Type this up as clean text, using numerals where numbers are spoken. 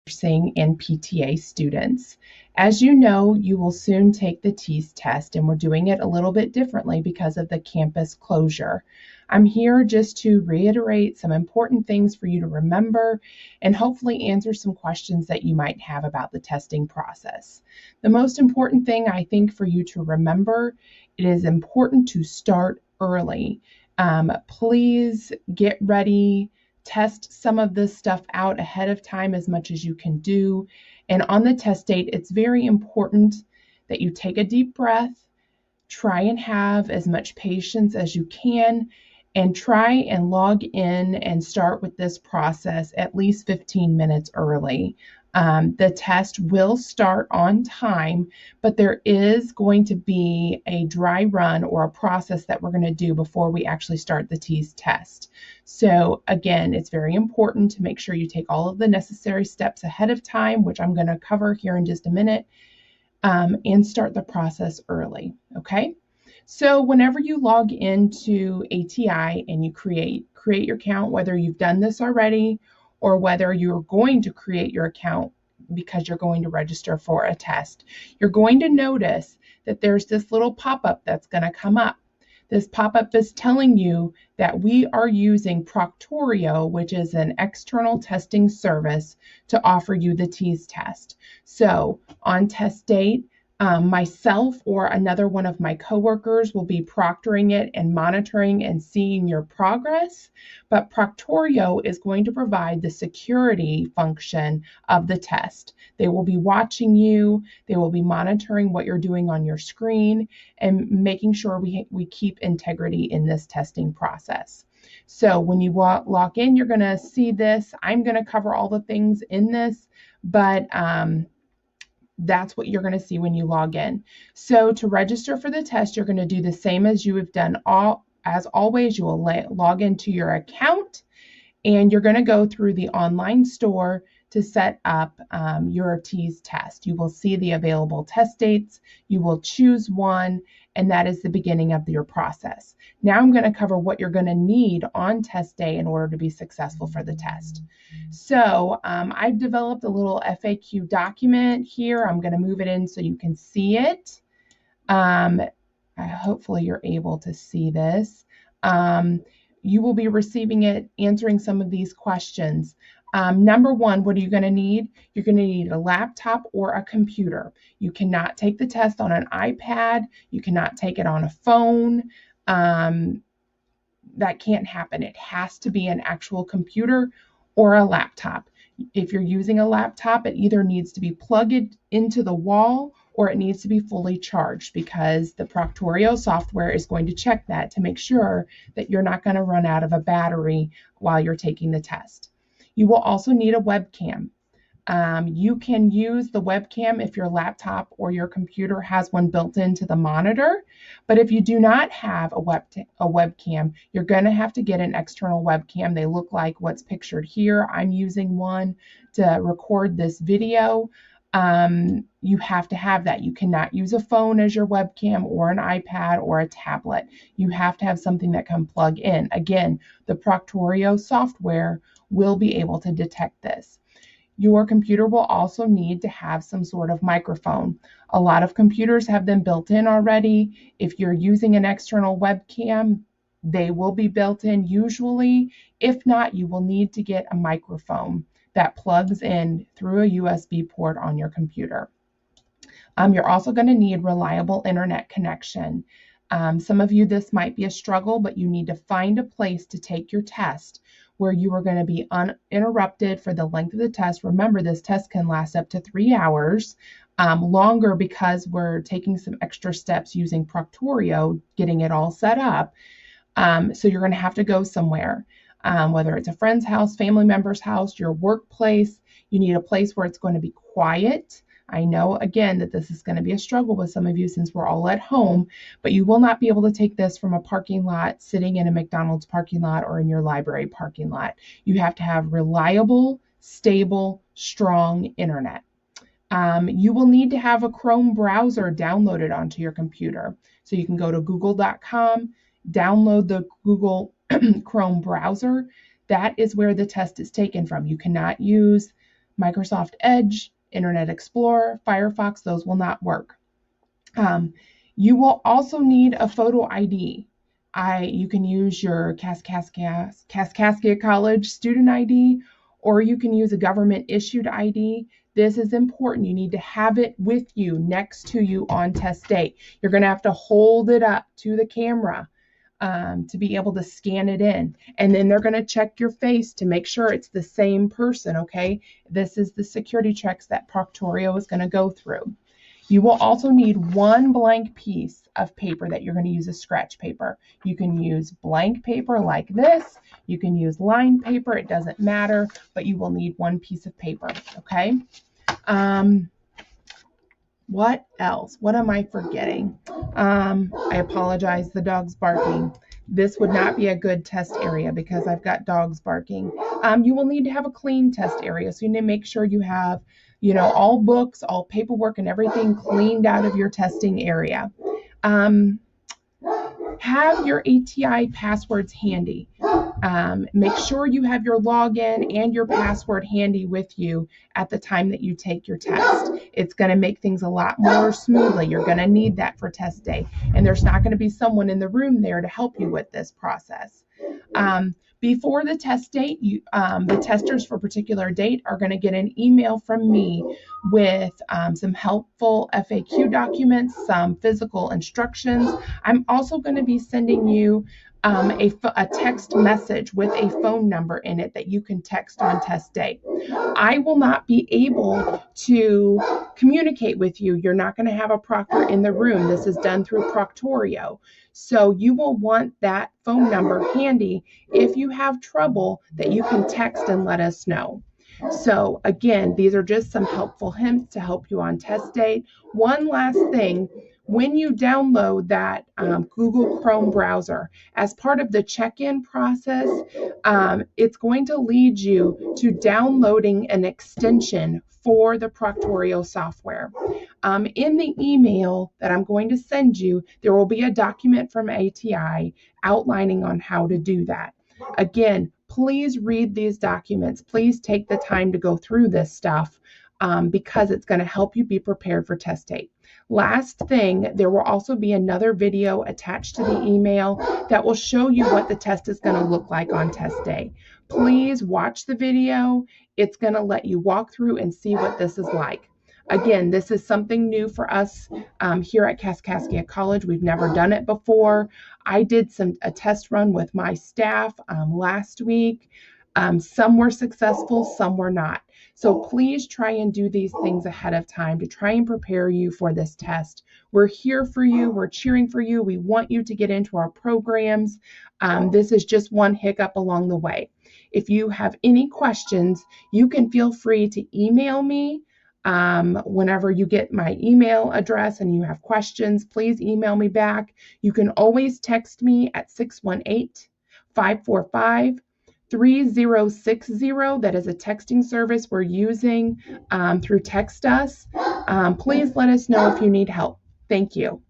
nursing and PTA students. As you know, you will soon take the TEAS test, and we're doing it a little bit differently because of the campus closure. I'm here just to reiterate some important things for you to remember and hopefully answer some questions that you might have about the testing process. The most important thing I think for you to remember, it is important to start early. Please get ready, test some of this stuff out ahead of time as much as you can do. And on the test date, it's very important that you take a deep breath, try and have as much patience as you can, and try and log in and start with this process at least 15 minutes early. The test will start on time, but there is going to be a dry run or a process that we're going to do before we actually start the TEAS test. So again, it's very important to make sure you take all of the necessary steps ahead of time, which I'm going to cover here in just a minute, and start the process early, okay? So whenever you log into ATI and you create your account, whether you've done this already or whether you're going to create your account because you're going to register for a test, you're going to notice that there's this little pop-up that's going to come up. This pop-up is telling you that we are using Proctorio, which is an external testing service, to offer you the TEAS test. So on test date, myself or another one of my coworkers will be proctoring it and monitoring and seeing your progress, but Proctorio is going to provide the security function of the test. They will be watching you, they will be monitoring what you're doing on your screen, and making sure we keep integrity in this testing process. So when you log in, you're going to see this. I'm going to cover all the things in this, but that's what you're going to see when you log in. So to register for the test, you're going to do the same as you have done as always. You will log into your account, and you're going to go through the online store to set up your TEAS test. You will see the available test dates. You will choose one, and that is the beginning of your process. Now I'm going to cover what you're going to need on test day in order to be successful for the test. So I've developed a little FAQ document here. I'm going to move it in so you can see it. Hopefully you're able to see this. You will be receiving it, answering some of these questions. Number one, what are you going to need? You're going to need a laptop or a computer. You cannot take the test on an iPad. You cannot take it on a phone. That can't happen. It has to be an actual computer or a laptop. If you're using a laptop, it either needs to be plugged into the wall or it needs to be fully charged, because the Proctorio software is going to check that to make sure that you're not going to run out of a battery while you're taking the test. You will also need a webcam. You can use the webcam if your laptop or your computer has one built into the monitor, but if you do not have a webcam, you're going to have to get an external webcam. They look like what's pictured here. I'm using one to record this video. You have to have that. You cannot use a phone as your webcam or an iPad or a tablet. You have to have something that can plug in. Again, the Proctorio software will be able to detect this. Your computer will also need to have some sort of microphone. A lot of computers have them built in already. If you're using an external webcam, they will be built in usually. If not, you will need to get a microphone that plugs in through a USB port on your computer. You're also going to need reliable internet connection. Some of you, this might be a struggle, but you need to find a place to take your test where you are going to be uninterrupted for the length of the test. Remember, this test can last up to 3 hours, longer because we're taking some extra steps using Proctorio, getting it all set up. So you're going to have to go somewhere, whether it's a friend's house, family member's house, your workplace. You need a place where it's going to be quiet. I know, again, that this is going to be a struggle with some of you since we're all at home, but you will not be able to take this from a parking lot, sitting in a McDonald's parking lot or in your library parking lot. You have to have reliable, stable, strong internet. You will need to have a Chrome browser downloaded onto your computer. So you can go to google.com, download the Google Chrome browser. That is where the test is taken from. You cannot use Microsoft Edge, Internet Explorer, Firefox, those will not work. You will also need a photo ID. You can use your Kaskaskia College student ID, or you can use a government issued ID. This is important. You need to have it with you, next to you on test day. You're going to have to hold it up to the camera to be able to scan it in. And then they're going to check your face to make sure it's the same person, okay? This is the security checks that Proctorio is going to go through. You will also need one blank piece of paper that you're going to use as scratch paper. You can use blank paper like this. You can use lined paper. It doesn't matter, but you will need one piece of paper, okay? What else? What am I forgetting? I apologize, the dog's barking. This would not be a good test area because I've got dogs barking. You will need to have a clean test area, so you need to make sure you have, all books, all paperwork, and everything cleaned out of your testing area. Have your ATI passwords handy. Make sure you have your login and your password handy with you at the time that you take your test. It's going to make things a lot more smoothly. You're going to need that for test day, and there's not going to be someone in the room there to help you with this process. Before the test date, the testers for a particular date are going to get an email from me with some helpful FAQ documents, some physical instructions. I'm also going to be sending you a text message with a phone number in it that you can text on test day. I will not be able to communicate with you. You're not going to have a proctor in the room. This is done through Proctorio. So you will want that phone number handy if you have trouble that you can text and let us know. So again, these are just some helpful hints to help you on test day. One last thing, when you download that Google Chrome browser, as part of the check-in process, it's going to lead you to downloading an extension for the Proctorio software. In the email that I'm going to send you, there will be a document from ATI outlining on how to do that. Again, please read these documents. Please take the time to go through this stuff because it's going to help you be prepared for test date. Last thing, there will also be another video attached to the email that will show you what the test is going to look like on test day. Please watch the video. It's going to let you walk through and see what this is like. Again, this is something new for us here at Kaskaskia College. We've never done it before. I did a test run with my staff last week. Some were successful, some were not. So please try and do these things ahead of time to try and prepare you for this test. We're here for you. We're cheering for you. We want you to get into our programs. This is just one hiccup along the way. If you have any questions, you can feel free to email me. Whenever you get my email address and you have questions, please email me back. You can always text me at 618-545-3060. That is a texting service we're using through Text Us. Please let us know if you need help. Thank you.